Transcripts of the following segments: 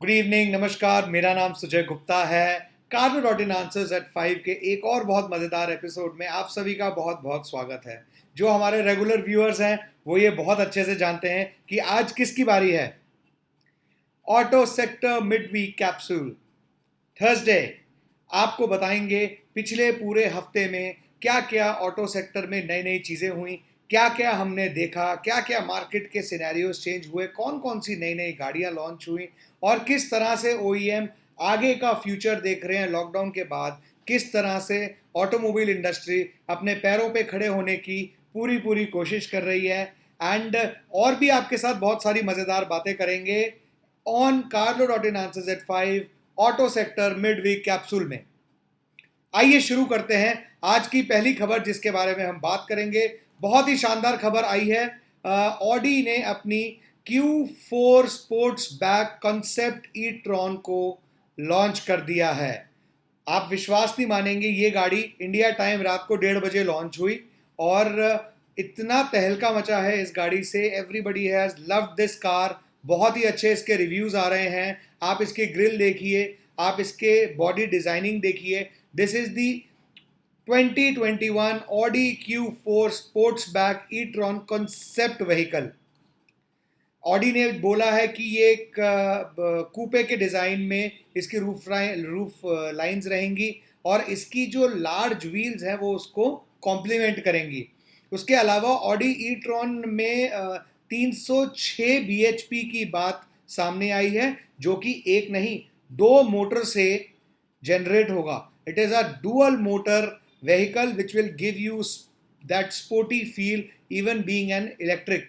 Good evening, नमस्कार। मेरा नाम सुजय गुप्ता है। कार्बन आंसर्स एट 5 के एक और बहुत मज़ेदार एपिसोड में आप सभी का बहुत बहुत स्वागत है। जो हमारे रेगुलर व्यूअर्स हैं वो ये बहुत अच्छे से जानते हैं कि आज किसकी बारी है। Auto sector mid week capsule Thursday. आपको बताएंगे पिछले पूरे हफ्ते में क्या क्या ऑटो सेक्टर में नई नई चीज़ें हुई, क्या क्या हमने देखा, क्या क्या मार्केट के सिनेरियोज चेंज हुए, कौन कौन सी नई नई गाड़ियां लॉन्च हुई और किस तरह से ओईएम आगे का फ्यूचर देख रहे हैं लॉकडाउन के बाद, किस तरह से ऑटोमोबाइल इंडस्ट्री अपने पैरों पे खड़े होने की पूरी पूरी कोशिश कर रही है। एंड और भी आपके साथ बहुत सारी मज़ेदार बातें करेंगे ऑन कार्लो.इन answers at 5 auto sector mid week capsule में। आइए शुरू करते हैं आज की पहली खबर जिसके बारे में हम बात करेंगे। बहुत ही शानदार खबर आई है। ऑडी ने अपनी Q4 sports back concept e-tron को लॉन्च कर दिया है। आप विश्वास नहीं मानेंगे, ये गाड़ी इंडिया टाइम रात को 1:30 बजे लॉन्च हुई और इतना तहलका मचा है इस गाड़ी से। Everybody has loved this car. बहुत ही अच्छे इसके रिव्यूज़ आ रहे हैं। आप इसके ग्रिल देखिए, आप इसके बॉडी डिज़ाइनिंग देखिए। This is the 2021 Audi Q4 sportback e tron concept vehicle. Audi ने बोला है कि ये एक कूपे के डिज़ाइन में इसकी रूफ लाइंस रहेंगी और इसकी जो लार्ज व्हील्स हैं वो उसको कॉम्प्लीमेंट करेंगी। उसके अलावा ऑडी ई-ट्रॉन में 306 bhp की बात सामने आई है, जो कि एक नहीं दो मोटर से जनरेट होगा। It is a dual motor vehicle which will give you that sporty feel even being an electric।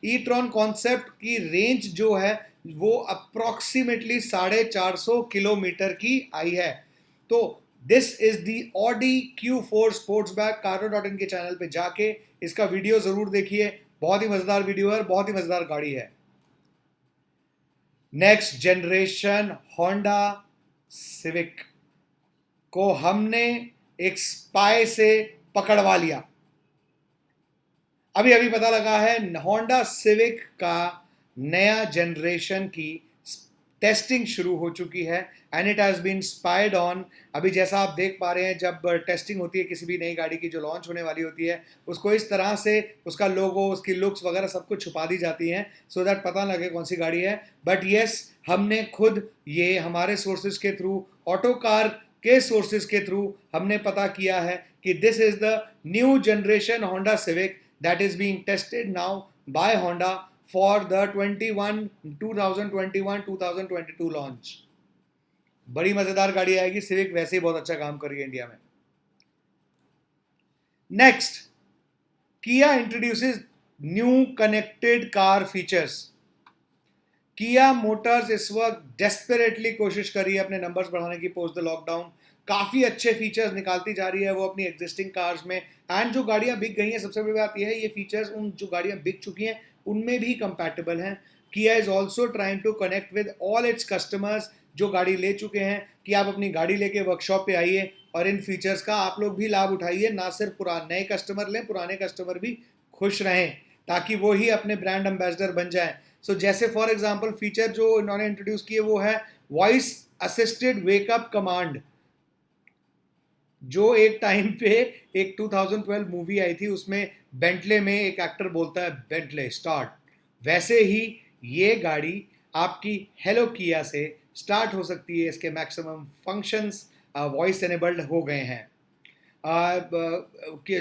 E tron concept की रेंज जो है वो अप्रॉक्सीमेटली 450 किलोमीटर की आई है। तो this is the Audi Q4 स्पोर्ट्सबैक। कार्लो.इन के चैनल पे जाके इसका वीडियो जरूर देखिए। बहुत ही मजेदार वीडियो है, बहुत ही मजेदार गाड़ी है। नेक्स्ट जनरेशन होंडा सिविक को हमने एक स्पाई से पकड़वा लिया। अभी अभी पता लगा है होंडा सिविक का नया जनरेशन की टेस्टिंग शुरू हो चुकी है and it has been spied on. अभी जैसा आप देख पा रहे हैं, जब टेस्टिंग होती है किसी भी नई गाड़ी की जो लॉन्च होने वाली होती है, उसको इस तरह से उसका लोगो, उसकी लुक्स वगैरह सब कुछ छुपा दी जाती हैं सो दैट पता लगे कौन सी गाड़ी है। बट येस, हमने खुद ये हमारे सोर्सेज के थ्रू, ऑटो कार के सोर्सेज के थ्रू हमने पता किया है कि this is the new generation Honda Civic that is being tested now by Honda for the 2021-2022 launch. बड़ी मजेदार गाड़ी आएगी। सिविक वैसे ही बहुत अच्छा काम कर रही है इंडिया में। नेक्स्ट, किया introduces new connected car features. किया मोटर्स इस वक्त डेस्परेटली कोशिश कर रही है अपने नंबर्स बढ़ाने की पोस्ट द लॉकडाउन। काफ़ी अच्छे फीचर्स निकालती जा रही है वो अपनी एग्जिस्टिंग कार्स में। एंड जो गाड़ियां बिक गई हैं, सबसे बड़ी बात यह है ये फीचर्स उन जो गाड़ियां बिक चुकी हैं उनमें भी कंपैटिबल हैं। Kia is also trying to connect with all its customers जो गाड़ी ले चुके हैं कि आप अपनी गाड़ी लेके वर्कशॉप पे आइए और इन फीचर्स का आप लोग भी लाभ उठाइए। ना सिर्फ पुराने नए कस्टमर लें, पुराने कस्टमर भी खुश रहें ताकि वो ही अपने ब्रांड एम्बेसडर बन जाएं। सो जैसे फॉर एग्जांपल फीचर जो इन्होंने इंट्रोड्यूस किए वो है वॉइस असिस्टेड वेकअप कमांड। जो एक टाइम पे एक 2012 मूवी आई थी, उसमें बेंटले में एक एक्टर बोलता है बेंटले स्टार्ट, वैसे ही ये गाड़ी आपकी हेलो किया से स्टार्ट हो सकती है। इसके मैक्सिमम फंक्शंस वॉइस एनेबल्ड हो गए हैं।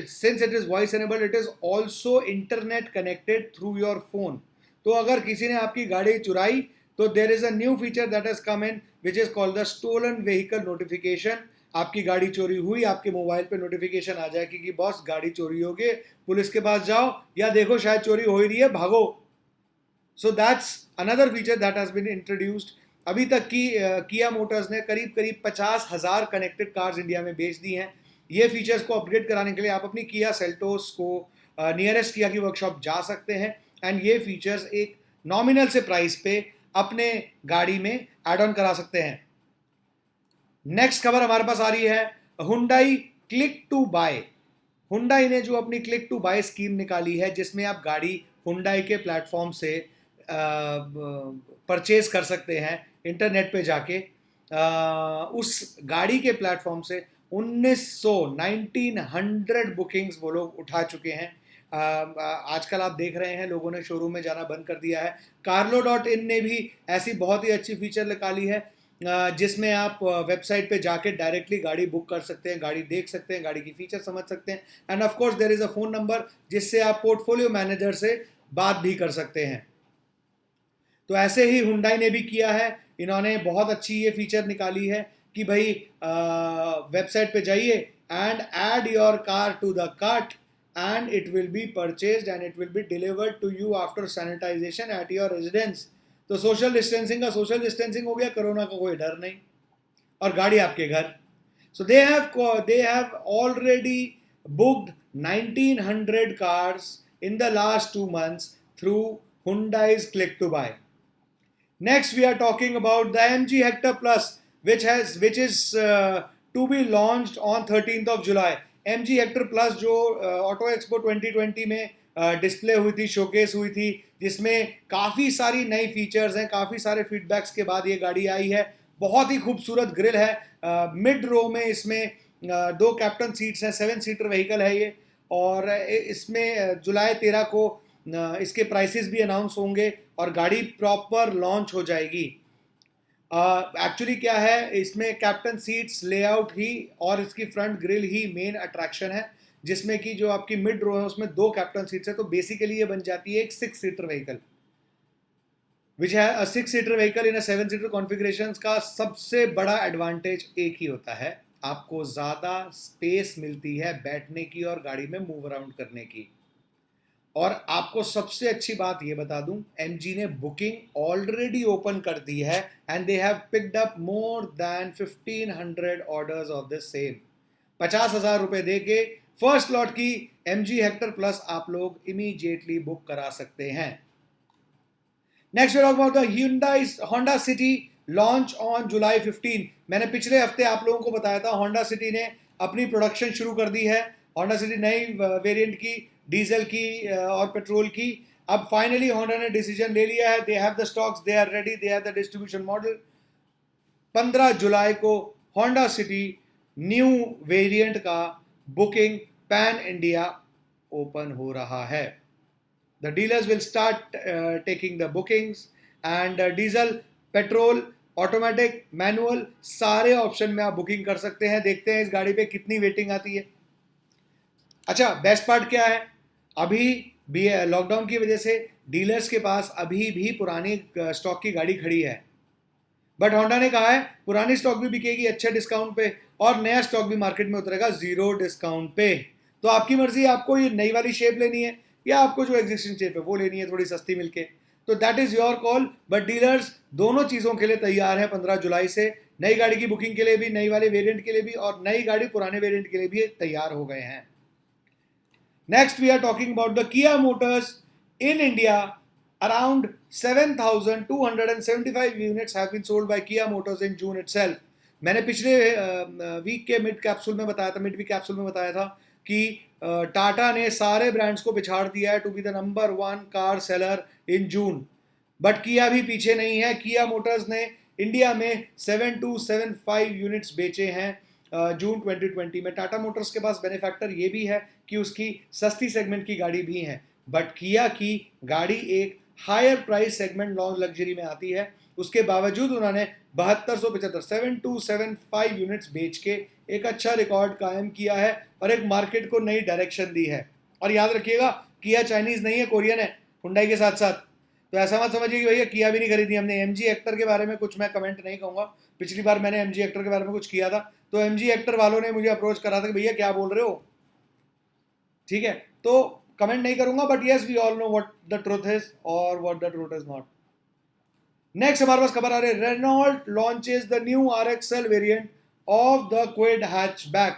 Since it is voice enabled, it is also internet connected through your phone. तो अगर किसी ने आपकी गाड़ी चुराई तो there is a new feature that has come in which is called the stolen vehicle notification. आपकी गाड़ी चोरी हुई, आपके मोबाइल पे नोटिफिकेशन आ जाएगी कि बॉस गाड़ी चोरी हो गई, पुलिस के पास जाओ या देखो शायद चोरी हो ही रही है, भागो। So that's another feature that has been introduced. अभी तक की किया मोटर्स ने करीब करीब 50,000 कनेक्टेड कार्स इंडिया में बेच दी हैं। ये फीचर्स को अपग्रेड कराने के लिए आप अपनी किया सेल्टोस को नियरेस्ट किया की वर्कशॉप जा सकते हैं एंड ये फीचर्स एक नॉमिनल से प्राइस पे अपने गाड़ी में एड ऑन करा सकते हैं। नेक्स्ट खबर हमारे पास आ रही है Hyundai click to buy. Hyundai ने जो अपनी क्लिक टू बाय स्कीम निकाली है जिसमें आप गाड़ी हुंडई के प्लेटफॉर्म से परचेज कर सकते हैं इंटरनेट पे जाके उस गाड़ी के प्लेटफॉर्म से 1900 बुकिंग्स वो लोग उठा चुके हैं। आजकल आप देख रहे हैं लोगों ने शोरूम में जाना बंद कर दिया है। Carlo.in ने भी ऐसी बहुत ही अच्छी फीचर निकाली है जिसमें आप वेबसाइट पे जाके डायरेक्टली गाड़ी बुक कर सकते हैं, गाड़ी देख सकते हैं, गाड़ी की फीचर समझ सकते हैं, and of course there is a phone number जिससे आप पोर्टफोलियो मैनेजर से बात भी कर सकते हैं। तो ऐसे ही हुंडई ने भी किया है। इन्होंने बहुत अच्छी ये फीचर निकाली है कि भाई वेबसाइट पे जाइए and add your car to the cart and it will be purchased and it will be delivered to you after sanitization at your residence. तो सोशल डिस्टेंसिंग का सोशल डिस्टेंसिंग हो गया, कोरोना का कोई डर नहीं, और गाड़ी आपके घर। So they have already booked 1900 cars in the last 2 months through Hyundai's Click to Buy. Next, we are talking about the MG Hector Plus, which is to be launched on 13th of July. MG Hector Plus जो auto expo 2020 में display हुई थी, showcase हुई थी, जिसमें काफ़ी सारी नई फीचर्स हैं, काफ़ी सारे फीडबैक्स के बाद ये गाड़ी आई है। बहुत ही खूबसूरत ग्रिल है, मिड रो में इसमें 2 कैप्टन सीट्स हैं, 7 सीटर व्हीकल है ये, और इसमें जुलाई 13 को इसके प्राइसेस भी अनाउंस होंगे और गाड़ी प्रॉपर लॉन्च हो जाएगी। एक्चुअली क्या है, इसमें कैप्टन सीट्स लेआउट ही और इसकी फ्रंट ग्रिल ही मेन अट्रैक्शन है, जिसमें कि जो आपकी मिड रो है उसमें 2 कैप्टन सीट्स है, तो बेसिकली ये बन जाती है एक 6 सीटर व्हीकल, विच है 6 seater vehicle in 7 seater configurations. का सबसे बड़ा एडवांटेज एक ही होता है, आपको ज़्यादा स्पेस मिलती है बैठने की और गाड़ी में मूव अराउंड करने की। और आपको सबसे अच्छी बात ये बता दूं, MG ने बुकिंग ऑलरेडी ओपन कर दी है and they have picked up more than 1500 orders of the same. 50,000 रुपए दे के फर्स्ट लॉट की MG हेक्टर प्लस आप लोग इमीडिएटली बुक करा सकते हैं। Next we talk about the Hyundai Honda City launch on July 15। मैंने पिछले हफ्ते आप लोगों को बताया था Honda City ने अपनी प्रोडक्शन शुरू कर दी है। Honda City नई वेरिएंट की, डीजल की और पेट्रोल की। अब फाइनली होंडा ने डिसीजन ले लिया है, they have the stocks, they are ready, they have the distribution model. 15 जुलाई को Honda City न्यू वेरिएंट का बुकिंग पैन इंडिया ओपन हो रहा है। The dealers will start taking the bookings and diesel, petrol, automatic, manual, सारे option में आप booking कर सकते हैं। देखते हैं इस गाड़ी पे कितनी वेटिंग आती है। अच्छा, बेस्ट पार्ट क्या है, अभी भी लॉकडाउन की वजह से डीलर्स के पास अभी भी पुरानी स्टॉक की गाड़ी खड़ी है, बट होंडा ने कहा है पुरानी स्टॉक भी बिकेगी अच्छे डिस्काउंट पे और नया स्टॉक भी मार्केट में उतरेगा 0 डिस्काउंट पे। तो आपकी मर्जी, आपको ये नई वाली शेप लेनी है या आपको जो एग्जिस्टिंग शेप है वो लेनी है थोड़ी सस्ती मिलके, तो that is your call. But dealers दोनों चीज़ों के लिए तैयार है 15 जुलाई से, नई गाड़ी की बुकिंग के लिए भी, नई वाले वेरिएंट के लिए भी, और नई गाड़ी पुराने वेरिएंट के लिए भी तैयार हो गए हैं। Next, we are talking about the Kia Motors in India. Around 7,275 units have been sold by Kia Motors in June itself. मैंने पिछले वीक के मिड वीक कैप्सूल में बताया था कि टाटा ने सारे ब्रांड्स को पिछाड़ दिया है to be the number 1 car seller in June, but Kia भी पीछे नहीं है। किया मोटर्स ने इंडिया में 7,275 यूनिट्स बेचे हैं जून 2020 में। टाटा मोटर्स के पास बेनिफैक्टर ये भी है कि उसकी सस्ती सेगमेंट की गाड़ी भी है, बट किया की गाड़ी एक higher price segment long luxury में आती है, उसके बावजूद उन्होंने 7,275 यूनिट्स बेच के एक अच्छा रिकॉर्ड कायम किया है और एक मार्केट को नई डायरेक्शन दी है। और याद रखिएगा, किया चाइनीज नहीं है, कोरियन है हुंडई के साथ साथ। तो ऐसा मत समझिए कि भैया किया भी नहीं खरीदी हमने। MG हेक्टर के बारे में कुछ मैं कमेंट नहीं कहूँगा, पिछली बार मैंने MG हेक्टर के बारे में कुछ किया था तो MG हेक्टर वालों ने मुझे अप्रोच करा था कि भैया क्या बोल रहे हो, ठीक है, तो कमेंट नहीं करूंगा, but yes we all know what the truth is और what the truth is not. Next हमारे पास खबर आ रही है, Renault launches the new RXL variant of the Kwid hatchback.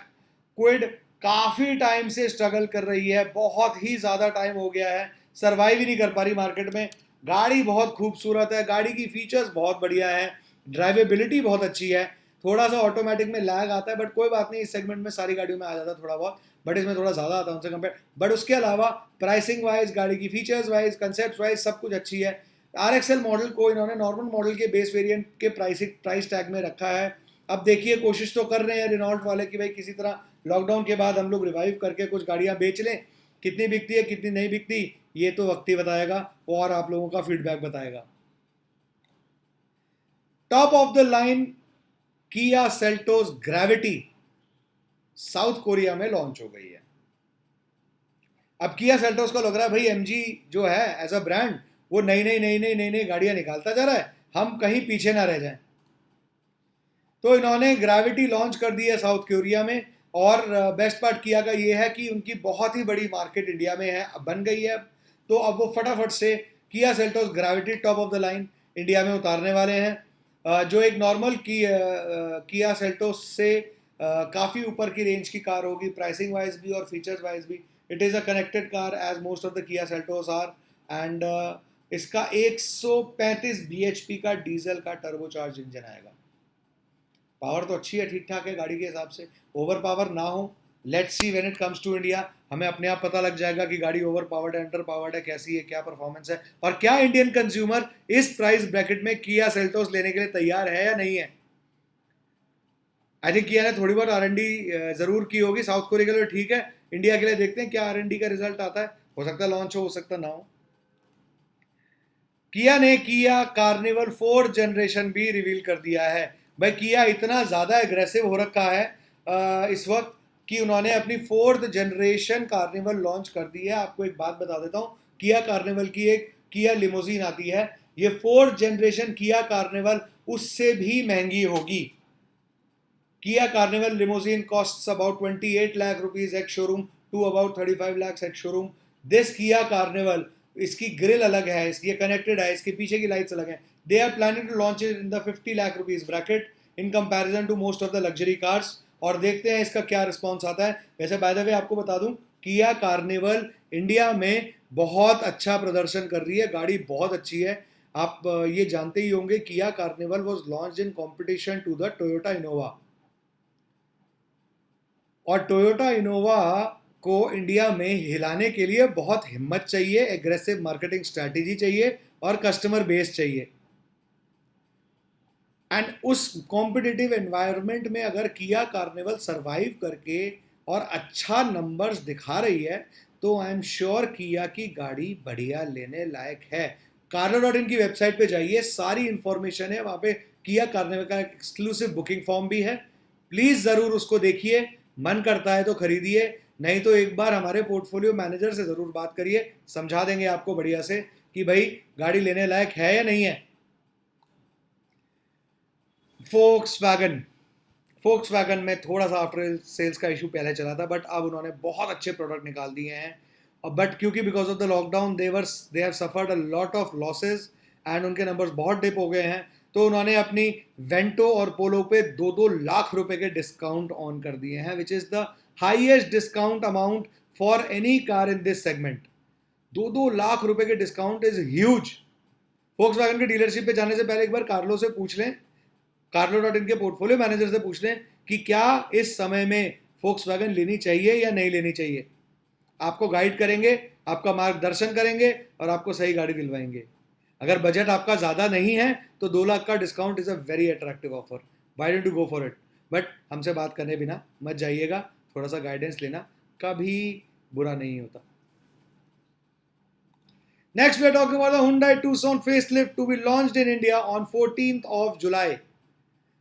Kwid काफी टाइम से स्ट्रगल कर रही है, बहुत ही ज्यादा टाइम हो गया है, सर्वाइव ही नहीं कर पा रही मार्केट में। गाड़ी बहुत खूबसूरत है, गाड़ी की फीचर्स बहुत बढ़िया है, ड्राइवेबिलिटी बहुत अच्छी है, थोड़ा सा ऑटोमेटिक में लैग आता है, बट कोई बात नहीं, इस सेगमेंट में सारी गाड़ियों में आ जाता है थोड़ा बहुत, बट इसमें थोड़ा ज़्यादा आता है उनसे कंपेयर। बट उसके अलावा प्राइसिंग वाइज, गाड़ी की फीचर्स वाइज, कंसेप्ट वाइज सब कुछ अच्छी है। RXL मॉडल को इन्होंने नॉर्मल मॉडल के बेस वेरिएंट के प्राइस टैग में रखा है। अब देखिए, कोशिश तो कर रहे हैं रेनॉल्ट वाले कि भाई किसी तरह लॉकडाउन के बाद हम लोग रिवाइव करके कुछ गाड़ियां बेच लें। कितनी बिकती है कितनी नहीं बिकती ये तो वक्त ही बताएगा और आप लोगों का फीडबैक बताएगा। Top of the line Kia Seltos gravity south Korea में लॉन्च हो गई है। अब किया सेल्टोस को लग रहा है भाई एमजी जो है एज अ ब्रांड वो नई नई गाड़ियां निकालता जा रहा है, हम कहीं पीछे ना रह जाएं। तो इन्होंने ग्रेविटी लॉन्च कर दी है साउथ कोरिया में। और बेस्ट पार्ट किया का ये है कि उनकी बहुत ही बड़ी मार्केट इंडिया में है, बन गई है। तो अब वो फटाफट से Kia Seltos gravity top of the line India में उतारने वाले हैं, जो एक नॉर्मल किया सेल्टोस से काफ़ी ऊपर की रेंज की कार होगी, प्राइसिंग वाइज भी और फीचर्स वाइज भी। It is a connected car as most of the Kia Seltos are. And इसका 135 bhp का डीजल का टर्बोचार्ज इंजन आएगा। पावर तो अच्छी है, ठीक ठाक है गाड़ी के हिसाब से, ओवर पावर ना हो। Let's see when it comes to India, हमें अपने आप पता लग जाएगा कि गाड़ी ओवर पावर्ड है, अंडर पावर्ड है, कैसी है, क्या परफॉर्मेंस है, और क्या इंडियन कंज्यूमर इस प्राइस ब्रैकेट में किया सेल्टोस लेने के लिए तैयार है या नहीं है। आई थिंक किया ने थोड़ी बहुत R&D जरूर की होगी साउथ कोरिया के लिए, ठीक है। इंडिया के लिए देखते हैं क्या R&D का रिजल्ट आता है, हो सकता है लॉन्च हो सकता ना हो। किया ने किया कार्निवल 4th जनरेशन भी रिवील कर दिया है। भाई किया इतना ज़्यादा एग्रेसिव हो रखा है इस वक्त कि उन्होंने अपनी 4th जनरेशन कार्निवल लॉन्च कर दी है। आपको एक बात बता देता हूँ, किया कार्निवल की एक किया लिमोजीन आती है, ये 4th जनरेशन किया कार्निवल उससे भी महंगी होगी। Kia Carnival limousine costs about 28 lakh rupees ex showroom to about 35 lakh ex showroom. This Kia Carnival, इसकी ग्रिल अलग है, इसकी कनेक्टेड है, इसके पीछे की लाइट्स अलग हैं। They are planning to launch it in the 50 lakh rupees bracket in comparison to most of the luxury cars. और देखते हैं इसका क्या रिस्पॉन्स आता है। वैसे बाय द वे आपको बता दूं, किया कार्निवल इंडिया में बहुत अच्छा प्रदर्शन कर रही है, गाड़ी बहुत अच्छी है। आप ये जानते ही होंगे, Kia Carnival was launch in competition to the Toyota Innova, और टोयोटा इनोवा को इंडिया में हिलाने के लिए बहुत हिम्मत चाहिए, एग्रेसिव मार्केटिंग स्ट्रैटेजी चाहिए और कस्टमर बेस चाहिए। एंड उस कॉम्पिटिटिव एनवायरनमेंट में अगर किया कार्निवल सरवाइव करके और अच्छा नंबर्स दिखा रही है तो आई एम श्योर किया की गाड़ी बढ़िया लेने लायक है। carlo.in की वेबसाइट पे जाइए, सारी इंफॉर्मेशन है वहां पे। किया कार्निवल का एक्सक्लूसिव बुकिंग फॉर्म भी है, प्लीज जरूर उसको देखिए। मन करता है तो खरीदिए, नहीं तो एक बार हमारे पोर्टफोलियो मैनेजर से जरूर बात करिए, समझा देंगे आपको बढ़िया से कि भाई गाड़ी लेने लायक है या नहीं है। फोक्सवैगन में थोड़ा सा आफ्टर सेल्स का इशू पहले चला था, बट अब उन्होंने बहुत अच्छे प्रोडक्ट निकाल दिए हैं। बट क्योंकि because of the lockdown they have suffered a lot of losses and उनके नंबर्स बहुत डिप हो गए हैं, तो उन्होंने अपनी वेंटो और पोलो पे 2-2 लाख रुपए के डिस्काउंट ऑन कर दिए हैं, which is the highest discount amount for any car in this segment. 2-2 lakh रुपए के डिस्काउंट इज ह्यूज। फोक्सवैगन की डीलरशिप पे जाने से पहले एक बार कार्लो से पूछ लें, carlo.in के पोर्टफोलियो मैनेजर से पूछ लें कि क्या इस समय में फोक्सवैगन लेनी चाहिए या नहीं लेनी चाहिए। आपको गाइड करेंगे, आपका मार्गदर्शन करेंगे और आपको सही गाड़ी दिलवाएंगे। अगर बजट आपका ज़्यादा नहीं है तो 2 लाख का discount is a very attractive offer, why don't you go for it. But हमसे बात करने बिना मत जाइएगा, थोड़ा सा गाइडेंस लेना कभी बुरा नहीं होता। Next we are talking about the Hyundai Tucson facelift to be launched in India on 14th of July।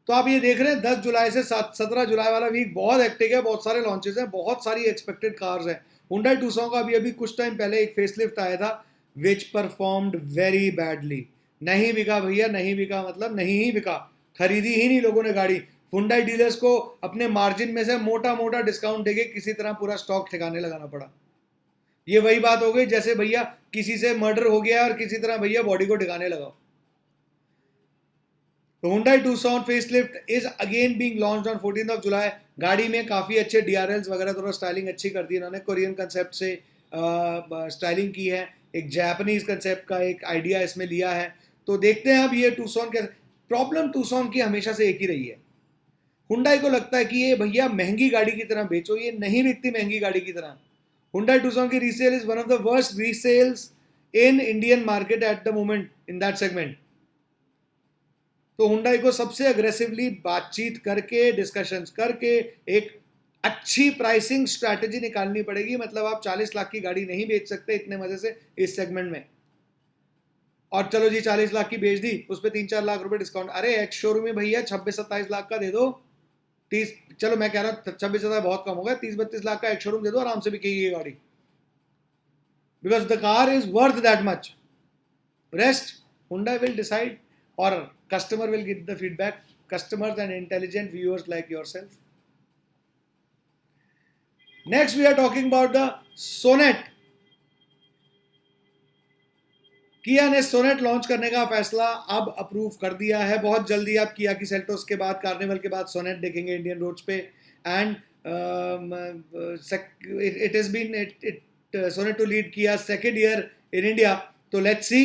तो आप ये देख रहे हैं 10 जुलाई से 17 जुलाई वाला वीक बहुत हेक्टिक है, बहुत सारे लॉन्चेस हैं, बहुत सारी एक्सपेक्टेड कार्स हैं। Hyundai Tucson का अभी कुछ टाइम पहले एक फेसलिफ्ट आया था विच परफॉर्म्ड वेरी बैडली। नहीं बिका भैया, नहीं बिका मतलब नहीं ही बिका, खरीदी ही नहीं लोगों ने गाड़ी। Hyundai डीलर्स को अपने मार्जिन में से मोटा मोटा डिस्काउंट देके किसी तरह पूरा स्टॉक ठिकाने लगाना पड़ा। ये वही बात हो गई जैसे भैया किसी से मर्डर हो गया और किसी तरह भैया बॉडी को ठिकाने लगाओ। तो Hyundai Tucson facelift is again being launched on 14th of July। गाड़ी में काफ़ी अच्छे DRLs वगैरह, थोड़ा स्टाइलिंग अच्छी कर दी इन्होंने, कोरियन कंसेप्ट से स्टाइलिंग की है, एक जापानीज कंसेप्ट का एक आइडिया इसमें लिया है। तो देखते हैं अब ये टूसॉन के प्रॉब्लम टूसॉन की हमेशा से एक ही रही है, Hyundai को लगता है कि ये भैया महंगी गाड़ी की तरह बेचो, ये नहीं बिकती महंगी गाड़ी की तरह। Hyundai Tucson की resale is one of the worst resales in Indian market at the moment in that segment. तो हुंडई को सबसे अग्रेसिवली बातचीत करके, डिस्कशंस करके एक अच्छी प्राइसिंग स्ट्रैटेजी निकालनी पड़ेगी। मतलब आप 40 लाख की गाड़ी नहीं बेच सकते इतने मजे से इस सेगमेंट में। और चलो जी 40 लाख की बेच दी, उस पर 3-4 लाख रुपए डिस्काउंट। अरे एक्स शोरूम में भैया 26-27 लाख का दे दो, 30, चलो मैं कह रहा हूँ 26-27 बहुत कम होगा, 30-32 लाख का एक्स शोरूम दे दो, आराम से बिकेगी ये गाड़ी। Because the car is worth that much. Rest Hyundai will decide, or customer will get the feedback. Customers and intelligent viewers like yourself. Next we are talking about the Sonet. किया ने sonnet launch करने का फैसला अब approve कर दिया है। बहुत जल्दी आप किया की सेल्टोस के बाद, कार्निवल के बाद सोनेट देखेंगे इंडियन रोड्स पे। And it has been Sonet to lead किया सेकेंड ईयर इन इंडिया। तो लेट्स सी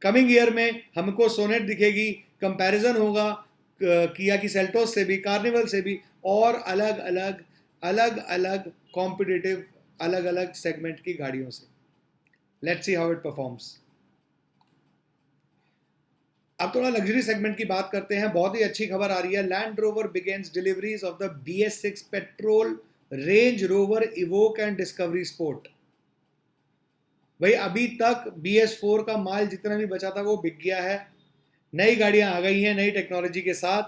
कमिंग ईयर में हमको सोनेट दिखेगी, कंपैरिजन होगा किया की सेल्टोस से भी, कार्निवल से भी, और अलग अलग कॉम्पिटिटिव अलग अलग सेगमेंट की गाड़ियों से। Let's see how it performs. अब थोड़ा लग्जरी सेगमेंट की बात करते हैं। बहुत ही अच्छी खबर आ रही है। Land rover begins deliveries of the BS6 petrol, range rover evoke and discovery sport. भाई अभी तक BS4 का माल जितना भी बचा था वो बिक गया है। नई गाड़ियां आ गई हैं नई टेक्नोलॉजी के साथ।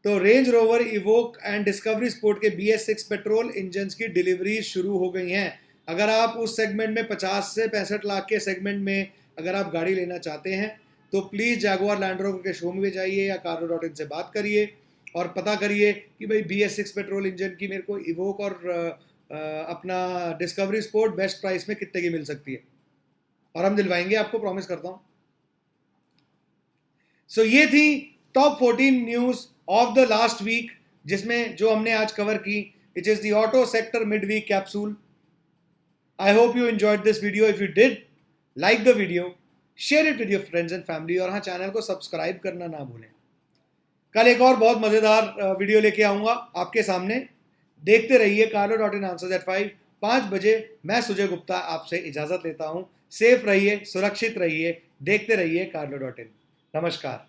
तो range rover evoke and discovery sport के BS6 पेट्रोल इंजन की डिलीवरी शुरू हो गई हैं। अगर आप उस सेगमेंट में 50 से 65 लाख के सेगमेंट में अगर आप गाड़ी लेना चाहते हैं तो प्लीज़ जैगुआर लैंड रोवर के शोरूम में जाइए या carlo.in से बात करिए और पता करिए कि भाई BS6 पेट्रोल इंजन की मेरे को इवोक और अपना डिस्कवरी स्पोर्ट बेस्ट प्राइस में कितने की मिल सकती है, और हम दिलवाएंगे आपको, प्रॉमिस करता हूं। सो ये थी top 14 news of the last week, जिसमें जो हमने आज कवर की। It is the auto sector mid week capsule. I hope you enjoyed this video. If you did, like the video, share it with your friends and family, और हाँ, channel को subscribe करना ना भूलें। कल एक और बहुत मजेदार वीडियो लेके आऊंगा आपके सामने। देखते रहिए carlo.in आंसर्स एट 5 बजे। मैं सुजय गुप्ता आपसे इजाजत लेता हूं। सेफ रहिए, सुरक्षित रहिए, देखते रहिए carlo.in। नमस्कार।